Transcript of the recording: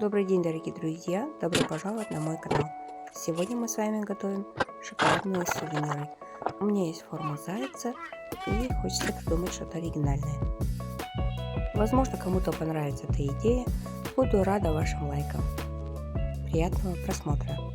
Добрый день, дорогие друзья! Добро пожаловать на мой канал. Сегодня мы с вами готовим шоколадные сувениры. У меня есть форма зайца и хочется придумать что-то оригинальное. Возможно, кому-то понравится эта идея. Буду рада вашим лайкам. Приятного просмотра!